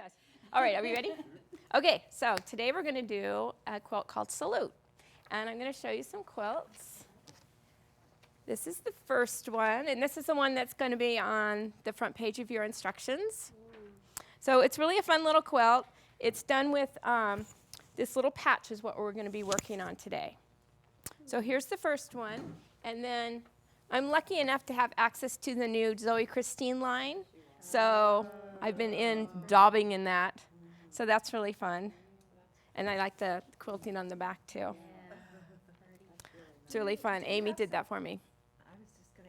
does. All right, are we ready? Okay, so today we're going to do a quilt called Salute. And I'm going to show you some quilts. This is the first one, and this is the one that's going to be on the front page of your instructions. So it's really a fun little quilt. It's done with this little patch is what we're going to be working on today. So here's the first one, and then I'm lucky enough to have access to the new Zoe Christine line. So I've been daubing in that. So that's really fun. And I like the quilting on the back too. It's really fun. Amy did that for me.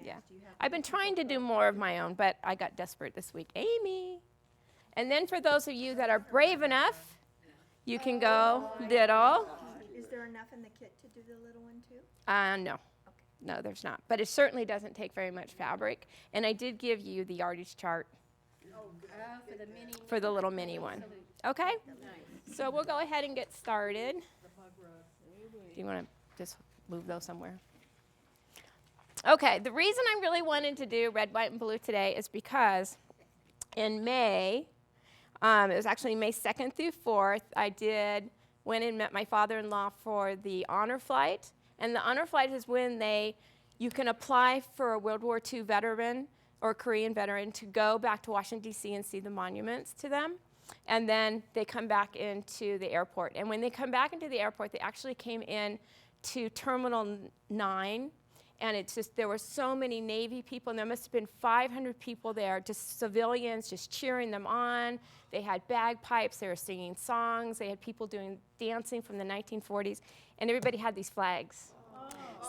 Yeah. I've been trying to do more of my own, but I got desperate this week. Amy. And then for those of you that are brave enough, you can go little. Is there enough in the kit to do the little one too? No. No, there's not. But it certainly doesn't take very much fabric. And I did give you the yardage chart for the little mini one. Okay? So we'll go ahead and get started. Do you want to just move those somewhere? Okay, the reason I really wanted to do red, white, and blue today is because in May, it was actually May 2nd through 4th, I went and met my father-in-law for the honor flight. And the honor flight is when you can apply for a World War II veteran or Korean veteran to go back to Washington, D.C. and see the monuments to them. And then they come back into the airport. And when they come back into the airport, they actually came in to Terminal 9. And it's just, there were so many Navy people, and there must have been 500 people there, just civilians, just cheering them on. They had bagpipes, they were singing songs, they had people doing dancing from the 1940s, and everybody had these flags.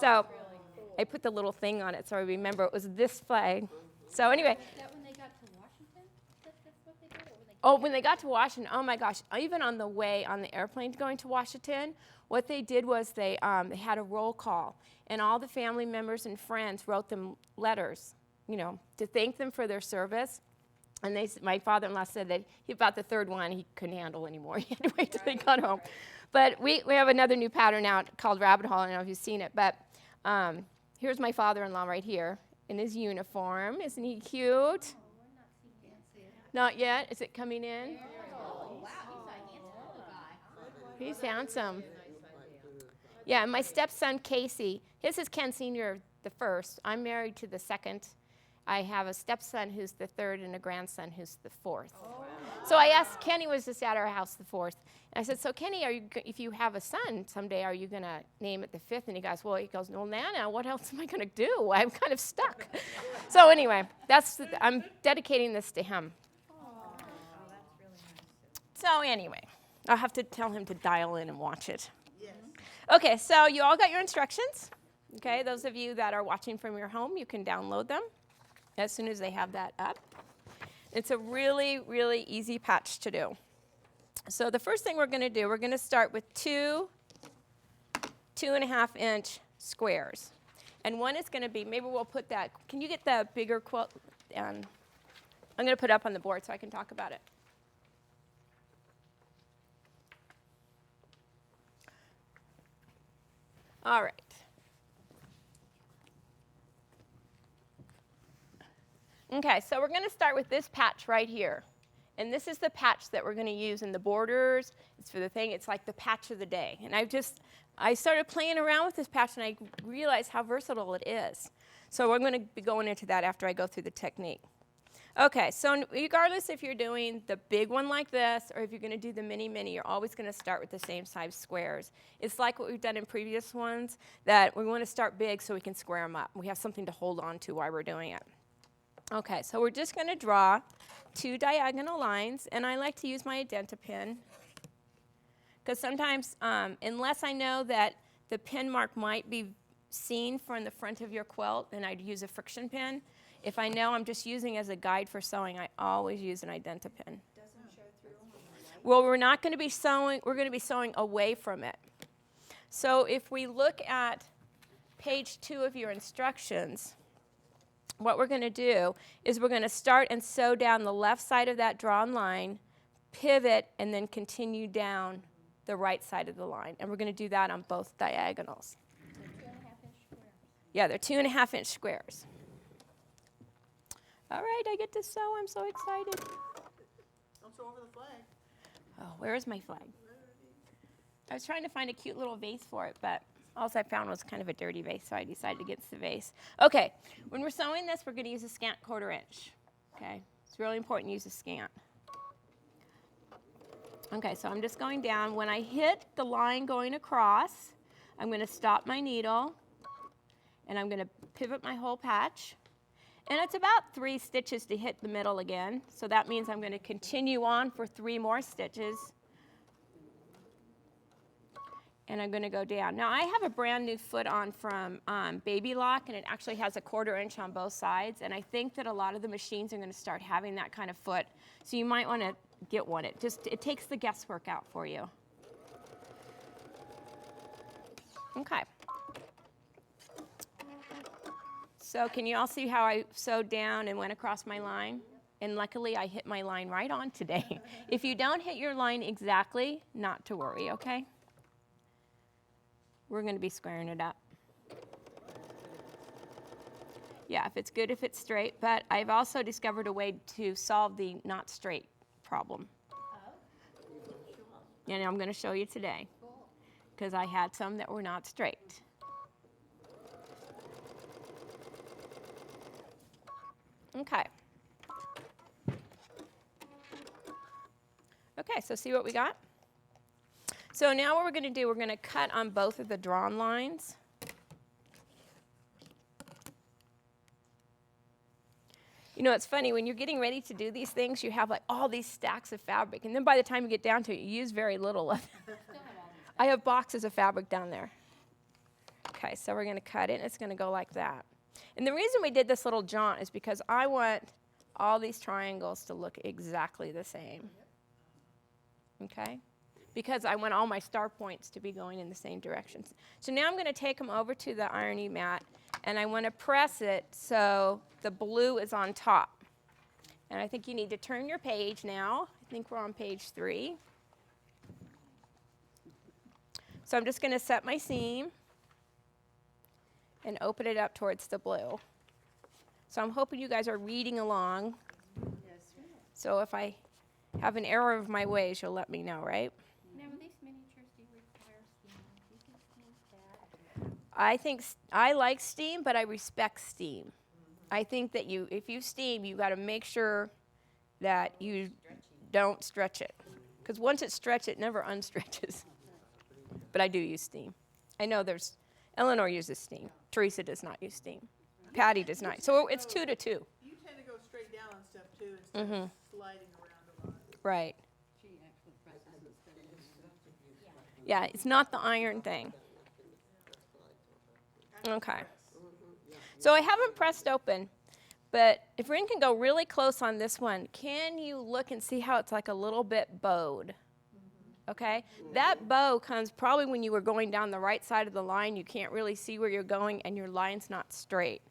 So I put the little thing on it so I remember it was this flag. So anyway. Is that when they got to Washington? That's what they did? When they got to Washington, oh my gosh, even on the way on the airplane going to Washington, what they did was they had a roll call, and all the family members and friends wrote them letters, to thank them for their service. And my father-in-law said that about the third one he couldn't handle anymore. He had to wait till they got home. But we have another new pattern out called Rabbit Hole. I don't know if you've seen it, but here's my father-in-law right here in his uniform. Isn't he cute? Not yet. Is it coming in? Oh, wow. He's a handsome little guy. He's handsome. Yeah, and my stepson, Casey, his is Ken Sr. the first. I'm married to the second. I have a stepson who's the third and a grandson who's the fourth. Oh, wow. So I asked, Kenny was just at our house the fourth. And I said, so Kenny, if you have a son someday, are you going to name it the fifth? And he goes, well, Nana, what else am I going to do? I'm kind of stuck. So anyway, I'm dedicating this to him. So anyway, I'll have to tell him to dial in and watch it. Yes. Okay, so you all got your instructions. Okay, those of you that are watching from your home, you can download them as soon as they have that up. It's a really, really easy patch to do. So the first thing we're going to do, we're going to start with 2.5-inch squares. And one is going to be, maybe we'll put that, can you get the bigger quilt? I'm going to put it up on the board so I can talk about it. All right. Okay, so we're going to start with this patch right here. And this is the patch that we're going to use in the borders. It's for the thing. It's like the patch of the day. And I started playing around with this patch, and I realized how versatile it is. So we're going to be going into that after I go through the technique. Okay, so regardless if you're doing the big one like this or if you're going to do the mini, you're always going to start with the same size squares. It's like what we've done in previous ones, that we want to start big so we can square them up. We have something to hold on to while we're doing it. Okay, so we're just going to draw 2 diagonal lines, and I like to use my Identi-Pin because sometimes, unless I know that the pin mark might be seen from the front of your quilt, then I'd use a friction pin. If I know I'm just using as a guide for sewing, I always use an Identi-Pin. Doesn't show through. Well, we're not going to be sewing, we're going to be sewing away from it. So if we look at page 2 of your instructions, what we're going to do is we're going to start and sew down the left side of that drawn line, pivot, and then continue down the right side of the line. And we're going to do that on both diagonals. So 2.5-inch squares. Yeah, they're 2.5-inch squares. All right, I get to sew. I'm so excited. I'm throw over the flag. Oh, where is my flag? I was trying to find a cute little vase for it, but all I found was kind of a dirty vase, so I decided against the vase. Okay, when we're sewing this, we're going to use a scant 1/4 inch. Okay, it's really important to use a scant. Okay, so I'm just going down. When I hit the line going across, I'm going to stop my needle, and I'm going to pivot my whole patch. And it's about 3 stitches to hit the middle again, so that means I'm going to continue on for 3 more stitches. And I'm going to go down. Now, I have a brand new foot on from Baby Lock, and it actually has a 1/4 inch on both sides, and I think that a lot of the machines are going to start having that kind of foot, so you might want to get one. It takes the guesswork out for you. Okay. So can you all see how I sewed down and went across my line? And luckily, I hit my line right on today. If you don't hit your line exactly, not to worry, okay? We're going to be squaring it up. Yeah, if it's good, if it's straight, but I've also discovered a way to solve the not straight problem. And I'm going to show you today, because I had some that were not straight. Okay. Okay, so see what we got? So now what we're going to do, we're going to cut on both of the drawn lines. You know, it's funny, when you're getting ready to do these things, you have like all these stacks of fabric, and then by the time you get down to it, you use very little of it. I have boxes of fabric down there. Okay, so we're going to cut it, and it's going to go like that. And the reason we did this little jaunt is because I want all these triangles to look exactly the same. Okay? Because I want all my star points to be going in the same directions. So now I'm going to take them over to the ironing mat, and I want to press it so the blue is on top. And I think you need to turn your page now. I think we're on page 3. So I'm just going to set my seam and open it up towards the blue. So I'm hoping you guys are reading along. So if I have an error of my ways, you'll let me know, right? Now, these miniatures, do you require steam? Do you think steam's bad? I like steam, but I respect steam. I think that if you steam, you got to make sure that you don't stretch it. Because once it's stretched, it never unstretches. But I do use steam. I know Eleanor uses steam. Teresa does not use steam. Patty does not. So it's 2 to 2. You tend to go straight down on stuff too instead of sliding around a lot. Right. She actually presses instead of Yeah, it's not the iron thing. Okay. So I haven't pressed open, but if Rin can go really close on this one, can you look and see how it's like a little bit bowed? Okay? That bow comes probably when you were going down the right side of the line. You can't really see where you're going, and your line's not straight.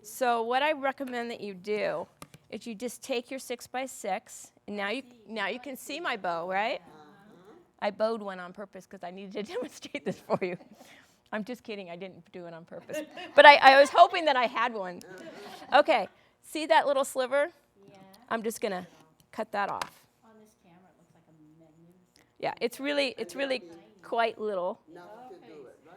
So what I recommend that you do is you just take your 6x6, and now you can see my bow, right? I bowed one on purpose because I needed to demonstrate this for you. I'm just kidding. I didn't do it on purpose. But I was hoping that I had one. Okay. See that little sliver? Yeah. I'm just going to cut that off. On this camera, it looks like a magnificent. Yeah, it's really quite little.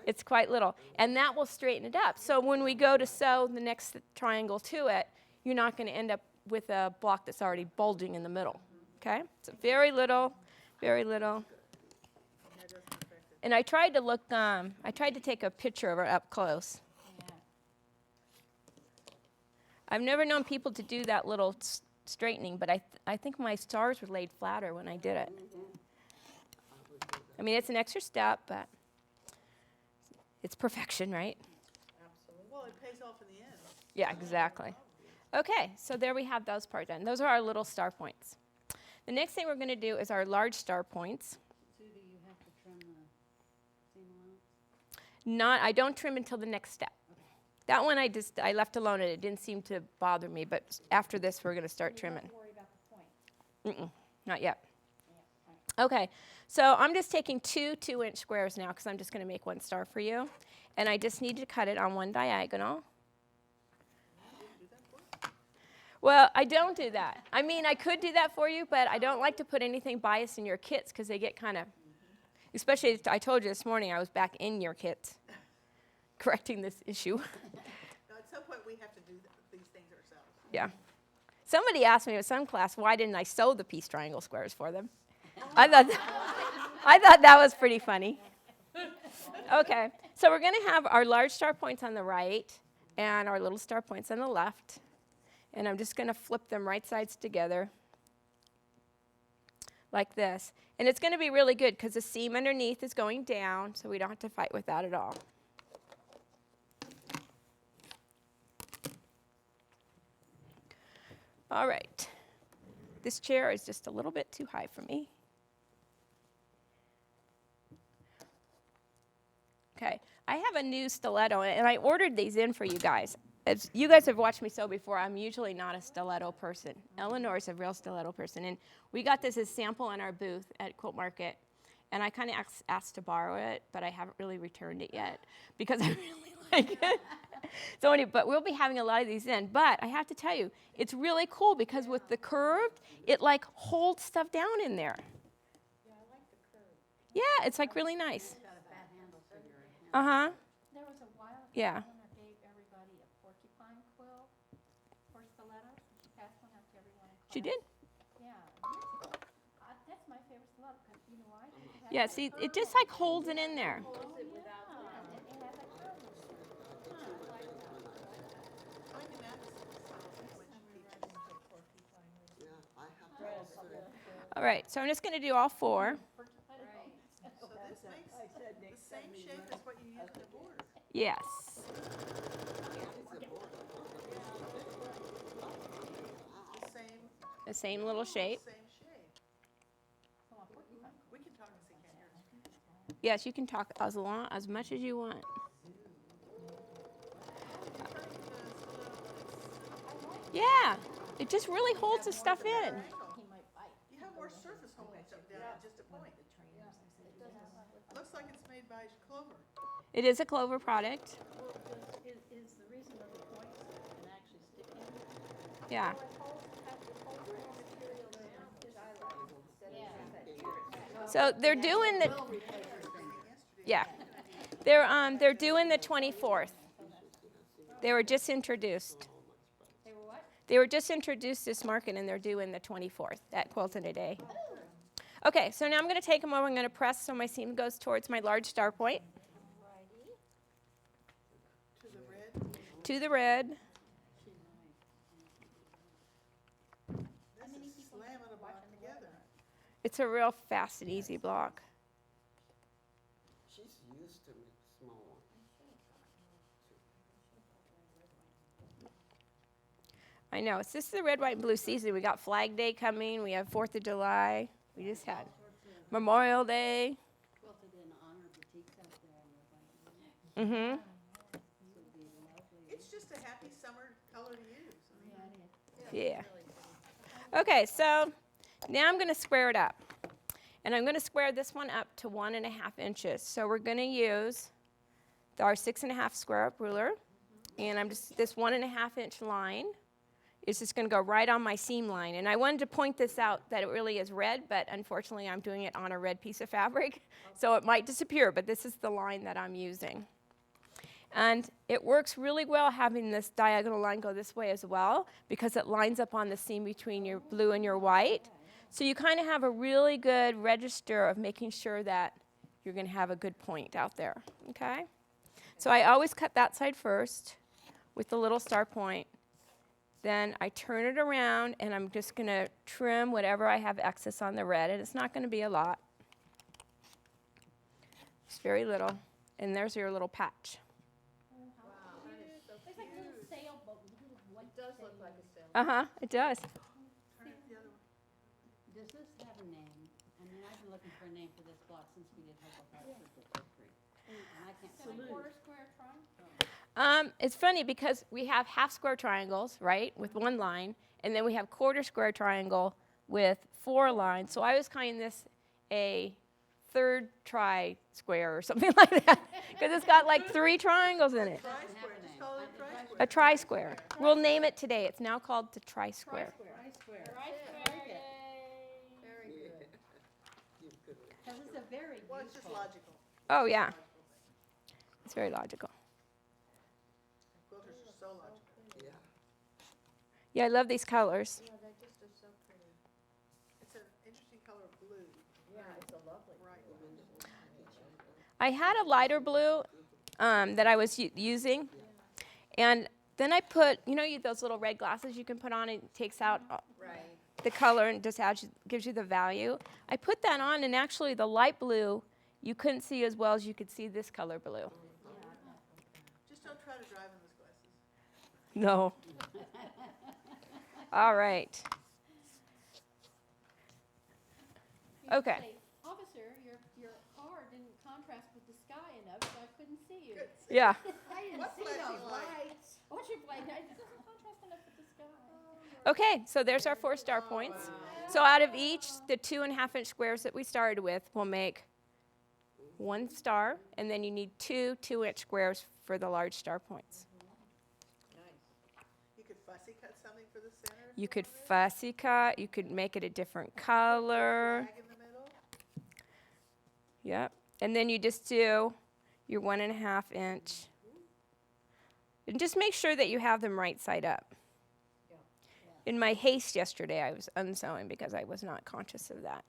It's quite little. And that will straighten it up. So when we go to sew the next triangle to it, you're not going to end up with a block that's already bulging in the middle. Okay? So very little, very little. And I tried to take a picture of her up close. Yeah. I've never known people to do that little straightening, but I think my stars were laid flatter when I did it. I mean, it's an extra step, but it's perfection, right? Absolutely. Well, it pays off in the end. Yeah, exactly. Okay, so there we have those parts done. Those are our little star points. The next thing we're going to do is our large star points. Sue, do you have to trim the seam allowance? I don't trim until the next step. That one I left alone, and it didn't seem to bother me, but after this we're going to start trimming. Don't worry about the point. Not yet. Yeah, right. Okay, so I'm just taking 2 2-inch squares now because I'm just going to make one star for you. And I just need to cut it on one diagonal. Well, I don't do that. I mean, I could do that for you, but I don't like to put anything biased in your kits because they get kind of, especially, I told you this morning I was back in your kits correcting this issue. Now, at some point, we have to do these things ourselves. Yeah. Somebody asked me in some class, why didn't I sew the piece triangle squares for them? I thought that was pretty funny. Okay, so we're going to have our large star points on the right and our little star points on the left. And I'm just going to flip them right sides together like this. And it's going to be really good because the seam underneath is going down, so we don't have to fight with that at all. All right. This chair is just a little bit too high for me. Okay, I have a new stiletto, and I ordered these in for you guys. As you guys have watched me sew before, I'm usually not a stiletto person. Eleanor's a real stiletto person, and we got this as sample in our booth at Quilt Market, and I kind of asked to borrow it, but I haven't really returned it yet because I really like it. But we'll be having a lot of these in. But I have to tell you, it's really cool because with the curved, it like holds stuff down in there. Yeah, I like the curve. Yeah, it's like really nice. It's got a bad handle for your hand. Uh-huh. There was a while ago Yeah. when I gave everybody a porcupine quill for stilettos. She passed one out to everyone in class. She did? Yeah, years ago. That's my favorite stiletto because you know why? It has Yeah, that see, curve it just in like holds it in there. Oh, yeah, it has a curve in it. Huh, I like that. I can ask when she teaches. Yeah, I have to also. All right, so I'm just going to do all four. So this makes the same shape as what you use in the border. Yes. The same The same little shape. Same shape. We can talk and see, can't hear us. Yes, you can talk as much as you want. Yeah, it just really holds the stuff in. He might bite. You have more surface holding something down at just a point. Looks like it's made by Clover. It is a Clover product. Well, is the reason that the points can actually stick in? Yeah. So they're doing the, yeah, they're doing the 24th. They were just introduced. They were what? They were just introduced this market, and they're doing the 24th at Quilting Today. Okay, so now I'm going to take them over. I'm going to press so my seam goes towards my large star point. To the red. To the red. This is slamming a block together. It's a real fast and easy block. She's used to small ones. I know. It's just the red, white, and blue season. We got Flag Day coming. We have 4th of July. We just had Memorial Day. Quilted in honor boutiques out there on the Mm-hmm. It's just a happy summer color to use. I mean, Yeah. Okay, so now I'm going to square it up. And I'm going to square this one up to 1.5 inches. So we're going to use our 6.5 square up ruler. And I'm just, this 1.5 inch line is just going to go right on my seam line. And I wanted to point this out that it really is red, but unfortunately I'm doing it on a red piece of fabric. So it might disappear, but this is the line that I'm using. And it works really well having this diagonal line go this way as well because it lines up on the seam between your blue and your white. So you kind of have a really good register of making sure that you're going to have a good point out there, okay? So I always cut that side first with the little star point. Then I turn it around and I'm just going to trim whatever I have excess on the red, and it's not going to be a lot. It's very little. And there's your little patch. It's like a little sailboat with little white It does look like a sailboat. Uh-huh, it does. Turn it the other way. Does this have a name? I mean, I've been looking for a name for this block since we did Hobo Hearts with the Hickory. And I can't Is it a salute. quarter square triangle? It's funny because we have half square triangles, right, with one line, and then we have quarter square triangle with 4 lines. So I was calling this a third tri-square or something like that because it's got like 3 triangles in it. Tri-square, just call it a tri-square. A tri-square. We'll name it today. It's now called the tri-square. Tri-square. Very good. Because it's a very Well, it's just useful. logical. Oh, yeah. It's very logical. Quilters are so logical. Yeah. Yeah, I love these colors. Yeah, they just are so pretty. It's an interesting color of blue. Yeah, it's a lovely. Bright. I had a lighter blue that I was using, and then I put, those little red glasses you can put on, it takes out Right. the color and just gives you the value. I put that on, and actually the light blue you couldn't see as well as you could see this color blue. Just don't try to drive in those glasses. No. All right. You Okay. say, Officer, your car didn't contrast with the sky enough, so I couldn't see you. Good. Yeah. I didn't What see flashing those light? lights. What's your light? It doesn't contrast enough with the sky. Okay, so there's our 4-star points. So out of each, the 2.5-inch squares that we started with will make 1 star, and then you need 2 2-inch squares for the large star points. You could fussy cut something for the center. if You could wanted. fussy cut, you could make it a different color. Flag in the middle. Yep. And then you just do your 1.5-inch. And just make sure that you have them right side up. In my haste yesterday, I was unsewing because I was not conscious of that.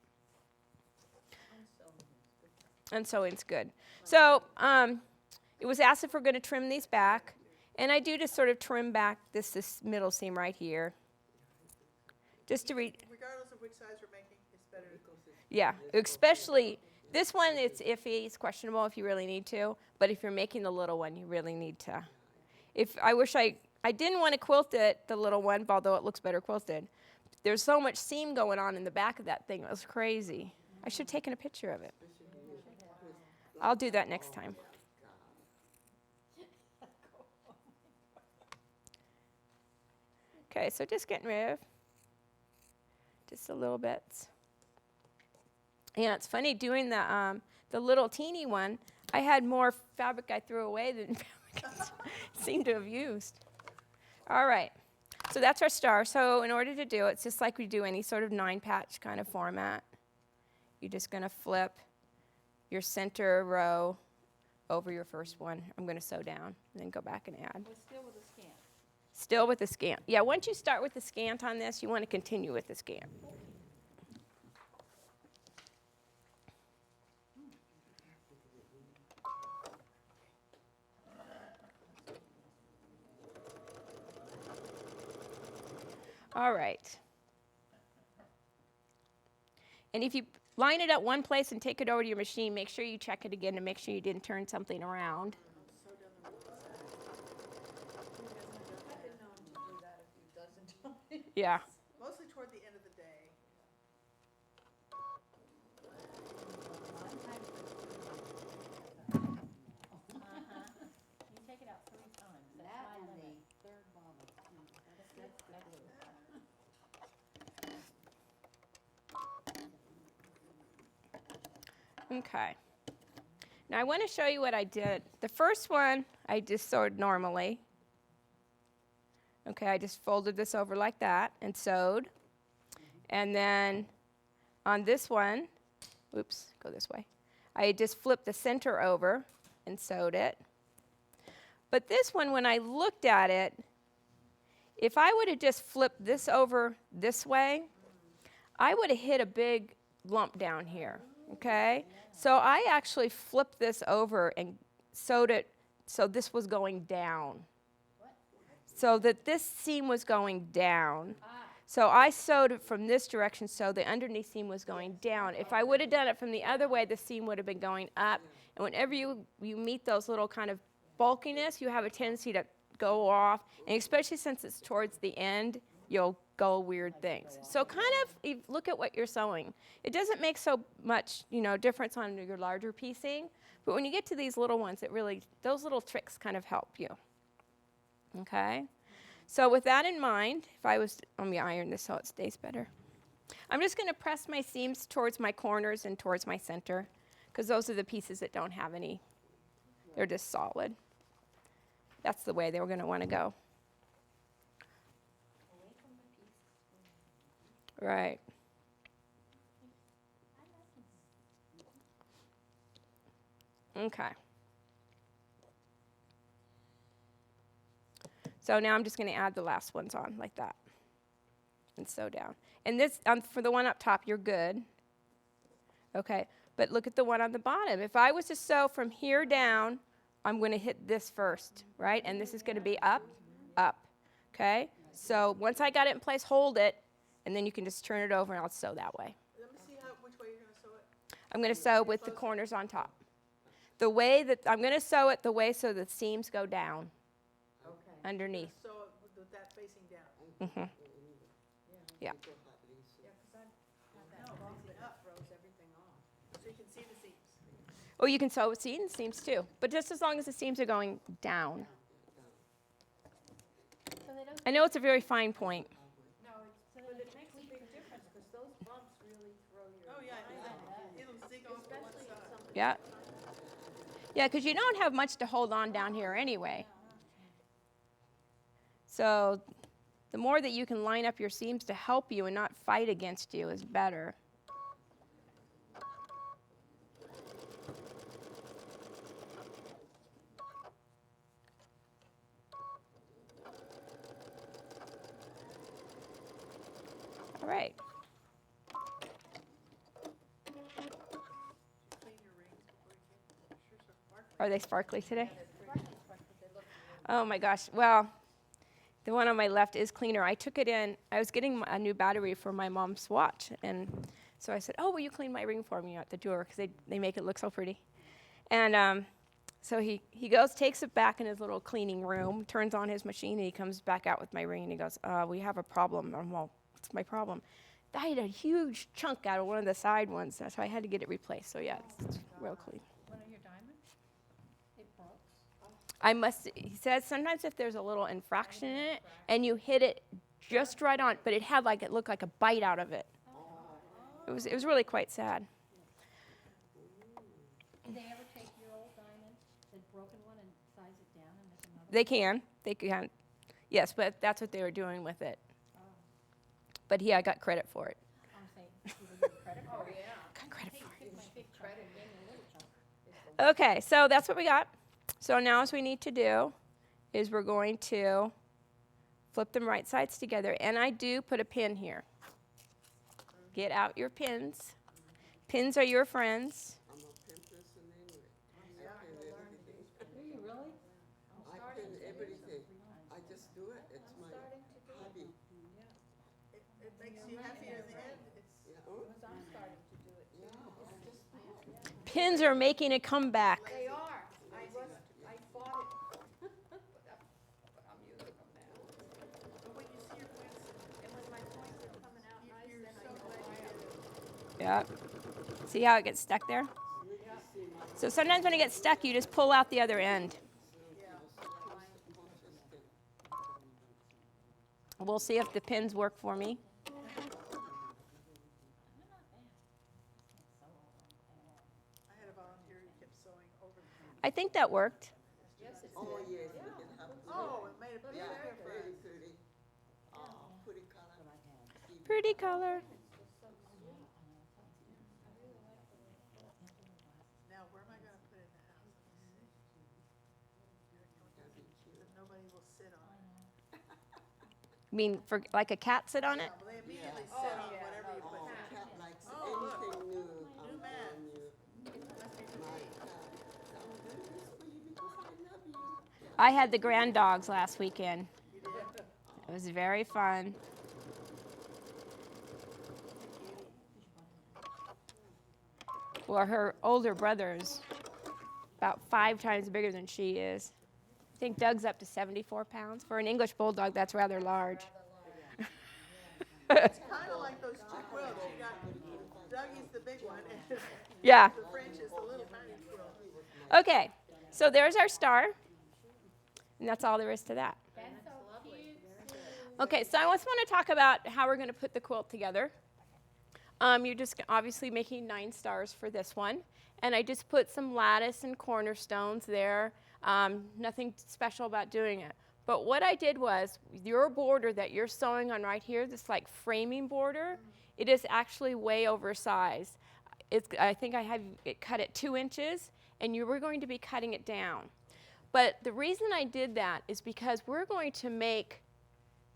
Unsewing's good. So it was asked if we're going to trim these back. And I do just sort of trim back this middle seam right here. Just to read. Regardless of which size we're making, it's better to go through. Yeah, especially this one, it's iffy, it's questionable if you really need to, but if you're making the little one, you really need to. I didn't want to quilt it, the little one, although it looks better quilted. There's so much seam going on in the back of that thing, it was crazy. I should have taken a picture of it. I'll do that next time. Okay, so just getting rid of just a little bits. Yeah, it's funny doing the little teeny one. I had more fabric I threw away than fabric I seemed to have used. All right, so that's our star. So in order to do it, it's just like we do any sort of 9-patch kind of format. You're just going to flip your center row over your first one. I'm going to sew down and then go back and add. We're still with the scant. Still with the scant. Yeah, once you start with the scant on this, you want to continue with the scant. All right. And if you line it up one place and take it over to your machine, make sure you check it again to make sure you didn't turn something around. I've been known to do that a few dozen times. Yeah. Mostly toward the end of the day. You take it out 3 times. That's That my and the limit. third bottle. That's Okay. Now I want to show you what I did. The first one I just sewed normally. Okay, I just folded this over like that and sewed. And then on this one, oops, go this way. I just flipped the center over and sewed it. But this one, when I looked at it, if I would have just flipped this over this way, I would have hit a big lump down here, okay? So I actually flipped this over and sewed it so this was going down. So that this seam was going down. So I sewed it from this direction so the underneath seam was going down. If I would have done it from the other way, the seam would have been going up. And whenever you meet those little kind of bulkiness, you have a tendency to go off. And especially since it's towards the end, you'll go weird things. So kind of look at what you're sewing. It doesn't make so much, difference on your larger piecing. But when you get to these little ones, those little tricks kind of help you. Okay? So with that in mind, let me iron this so it stays better. I'm just going to press my seams towards my corners and towards my center, because those are the pieces that don't have any. They're just solid. That's the way they were going to want to go. Right. Okay. So now I'm just going to add the last ones on like that and sew down. And this, for the one up top, you're good. Okay, but look at the one on the bottom. If I was to sew from here down, I'm going to hit this first, right? And this is going to be up, up. Okay? So once I got it in place, hold it, and then you can just turn it over and I'll sew that way. Let me see which way you're gonna sew it. I'm going to sew with the corners on top. The way that I'm going to sew it the way so the seams go down Okay. underneath. Sew it with that facing down. Hmm. Yeah. No, facing up throws everything off. So you can see the seams. Oh, you can sew with seams too, but just as long as the seams are going down. So they don't, I know it's a very fine point. No, but it makes a big difference, because those bumps really throw your. Oh, yeah, line. it'll zig off to one Especially side. if something. Yeah. Yeah, because you don't have much to hold on down here anyway. So the more that you can line up your seams to help you and not fight against you is better. All right. Clean your rings before you get, sure so sparkly. Are they sparkly today? Oh my gosh. Well, the one on my left is cleaner. I took it in. I was getting a new battery for my mom's watch. And so I said, oh, will you clean my ring for me at the door? Because they make it look so pretty. And so he goes, takes it back in his little cleaning room, turns on his machine, and he comes back out with my ring. And he goes, we have a problem. I'm, well, what's my problem? I had a huge chunk out of one of the side ones, so I had to get it replaced. So yeah, it's real clean. One of your diamonds? It broke. He says sometimes if there's a little infraction in it and you hit it just right on, but it looked like a bite out of it. It was really quite sad. Did they ever take your old diamond, the broken one, and size it down and make another? They can. Yes, but that's what they were doing with it. But I got credit for it. I'm saying, you would get credit for it? Got credit for it. Take my big credit in a little chunk. Okay, so that's what we got. So now what we need to do is we're going to flip them right sides together. And I do put a pin here. Get out your pins. Pins are your friends. I'm a pin person anyway. I pin everything. Do you really? I pin everything. I just do it. It's my hobby. It makes you happier in the end. It's, Yeah. Oh, I'm starting to do it too. yeah. I just do it. Pins are making a comeback. They are. I fought it. But I'm using them now. but when you see your points, And when my points are coming out nice, you're then I so know glad why you did it. Yeah. See how it gets stuck there? So sometimes when it gets stuck, you just pull out the other end. We'll see if the pins work for me. I had a volunteer who kept sewing over the time. I think that worked. Oh, yes, we can have it. Oh, it made a big Yeah, difference. pretty. Oh, pretty color. Pretty color. Now, where am I gonna put it in the house? Let me see. That nobody will sit on. I mean, for like a cat sit on it? Well, they immediately sit on whatever you put Oh, down. cat likes Oh, look. anything new. New mat. Must be for My me. cat. I'm doing this for you because I love you. I had the grand dogs last weekend. You did? It was very fun. Well, her older brother is about 5 times bigger than she is. I think Doug's up to 74 pounds. For an English bulldog, that's rather large. It's kind of like those two quilts. You got Dougie's the big one, and Yeah. the French is the little tiny quilt. Okay, so there's our star. And that's all there is to that. that's so cute. Okay, so I just want to talk about how we're going to put the quilt together. You're just obviously making 9 stars for this one. And I just put some lattice and cornerstones there. Nothing special about doing it. But what I did was, your border that you're sewing on right here, this like framing border, it is actually way oversized. I think I have it cut at 2 inches, and you were going to be cutting it down. But the reason I did that is because we're going to make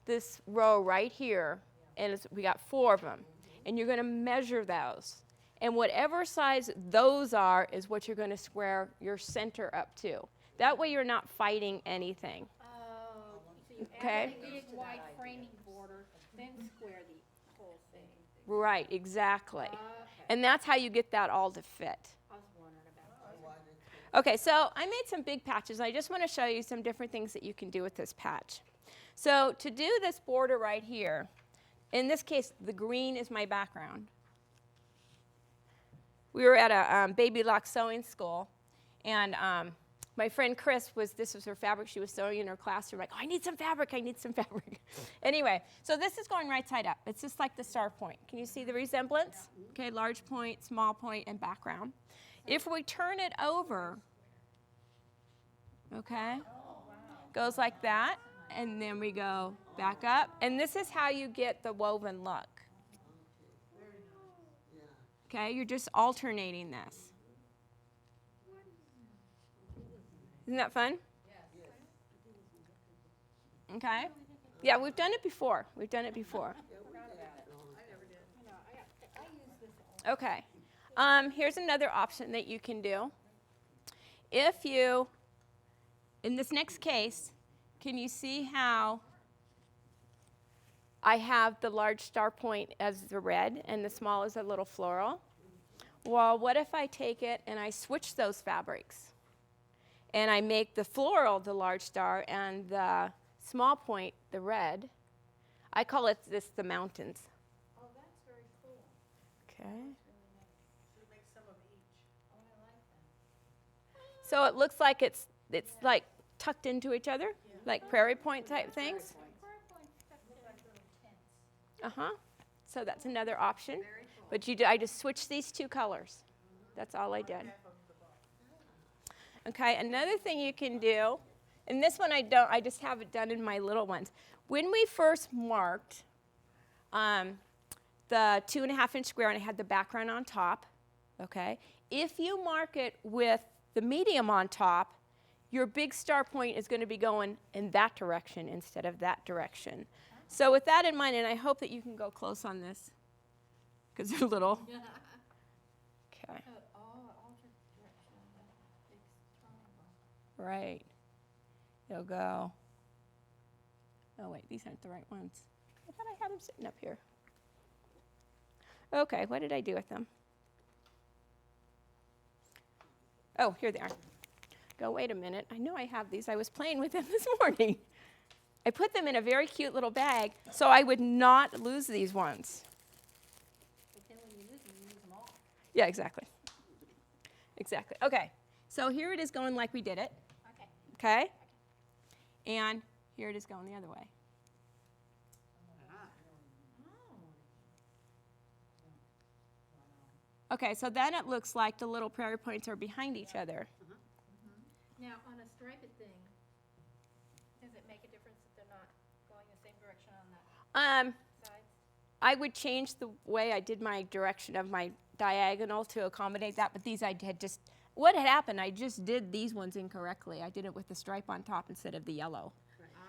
this row right here, and we got 4 of them, and you're going to measure those. And whatever size those are is what you're going to square your center up to. That way you're not fighting anything. Oh, so you Okay. add a big white framing border, then square the whole thing. Right, exactly. Okay. And that's how you get that all to fit. I was wondering about that. Okay, so I made some big patches, and I just want to show you some different things that you can do with this patch. So to do this border right here, in this case, the green is my background. We were at a baby lock sewing school, and my friend Chris this was her fabric she was sewing in her classroom, like, oh, I need some fabric, I need some fabric. Anyway, so this is going right side up. It's just like the star point. Can you see the resemblance? Okay, large point, small point, and background. If we turn it over, okay, goes like that, and then we go back up, and this is how you get the woven look. Okay, you're just alternating this. Isn't that fun? Okay. Yeah, we've done it before. We've done it before. Okay. Here's another option that you can do. If you, in this next case, can you see how I have the large star point as the red and the small as a little floral? Well, what if I take it and I switch those fabrics? And I make the floral the large star and the small point the red. I call it the mountains. Oh, that's very cool. Okay. Should make some of each. Oh, I like that. So it looks like it's like tucked into each other, like prairie point type things. Uh-huh. So that's another option. But I just switched these 2 colors. That's all I did. Okay, another thing you can do, and this one I just have it done in my little ones. When we first marked the 2.5-inch square and I had the background on top, okay, if you mark it with the medium on top, your big star point is going to be going in that direction instead of that direction. So with that in mind, and I hope that you can go close on this, because they're little. Okay. Alter direction on that big triangle. Right. It'll go. Oh, wait, these aren't the right ones. I thought I had them sitting up here. Okay, what did I do with them? Oh, here they are. Go, wait a minute. I know I have these. I was playing with them this morning. I put them in a very cute little bag so I would not lose these ones. But then when you lose them all. Yeah, exactly. Exactly. Okay, so here it is going like we did it. Okay. Okay? And here it is going the other way. Okay, so then it looks like the little prairie points are behind each other. Now, on a striped thing, does it make a difference if they're not going the same direction on the sides? I would change the way I did my direction of my diagonal to accommodate that, but these I had just, what had happened, I just did these ones incorrectly. I did it with the stripe on top instead of the yellow.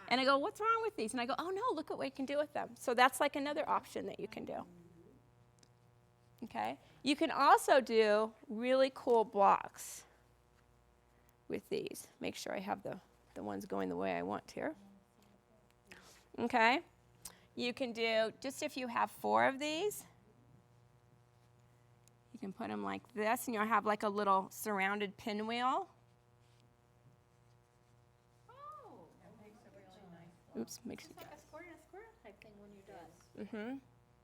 And I go, what's wrong with these? And I go, oh no, look at what you can do with them. So that's like another option that you can do. Okay? You can also do really cool blocks with these. Make sure I have the ones going the way I want here. Okay? You can do, just if you have 4 of these, you can put them like this, and you'll have like a little surrounded pinwheel. Oh, that makes it really nice. Oops, makes It's like a square and a square type thing when you're done. Mm-hmm.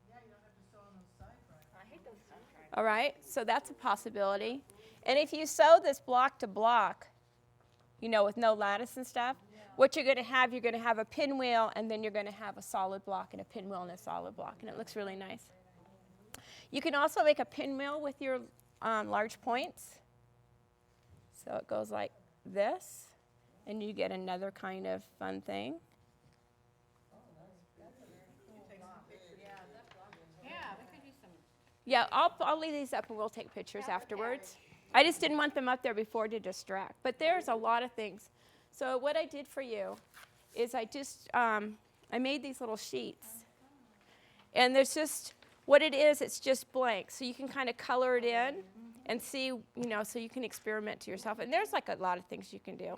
Yeah, you don't have to sew on those side right. I hate those sides. All right, so that's a possibility. And if you sew this block to block, you know, with no lattice and stuff, what you're going to have a pinwheel, and then you're going to have a solid block and a pinwheel and a solid block, and it looks really nice. You can also make a pinwheel with your large points. So it goes like this. And you get another kind of fun thing. Yeah, we could use some. Yeah, I'll leave these up and we'll take pictures afterwards. I just didn't want them up there before to distract. But there's a lot of things. So what I did for you is I just, I made these little sheets. And there's just, what it is, it's just blank. So you can kind of color it in and see, so you can experiment to yourself. And there's like a lot of things you can do.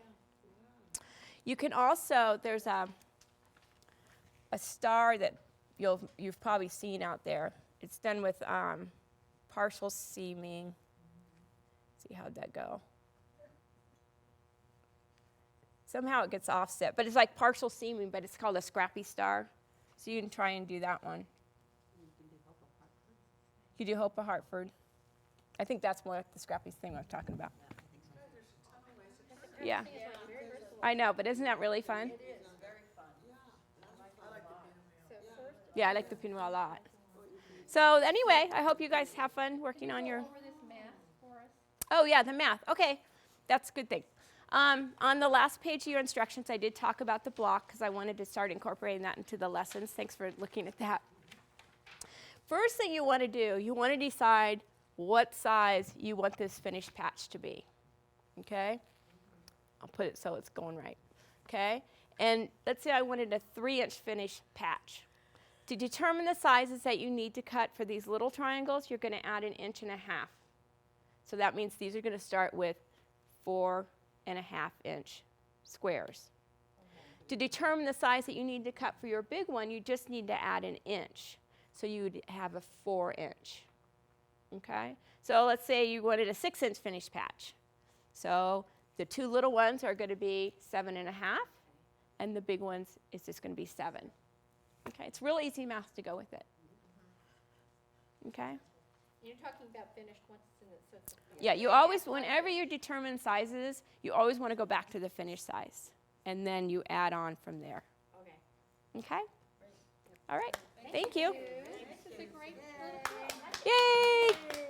You can also, there's a star that you've probably seen out there. It's done with partial seaming. See, how'd that go? Somehow it gets offset, but it's like partial seaming, but it's called a scrappy star. So you can try and do that one. You do Hope of Hartford. I think that's more like the scrappy thing I was talking about. Yeah. I know, but isn't that really fun? It is very fun. I like the pinwheel. Yeah, I like the pinwheel a lot. So anyway, I hope you guys have fun working on your... Over this math for us. Oh, yeah, the math. Okay, that's a good thing. On the last page of your instructions, I did talk about the block because I wanted to start incorporating that into the lessons. Thanks for looking at that. First thing you want to do, you want to decide what size you want this finished patch to be. Okay? I'll put it so it's going right. Okay? And let's say I wanted a 3-inch finished patch. To determine the sizes that you need to cut for these little triangles, you're going to add 1.5 inches. So that means these are going to start with 4.5-inch squares. To determine the size that you need to cut for your big one, you just need to add 1 inch. So you would have a 4-inch. Okay? So let's say you wanted a 6-inch finished patch. So the 2 little ones are going to be 7.5, and the big ones is just going to be 7. Okay? It's real easy math to go with it. Okay? You're talking about finished ones in the system. Yeah, you always, whenever you determine sizes, you always want to go back to the finished size. And then you add on from there. Okay. Okay? All right. Thank you. This is a great little tool. Yay!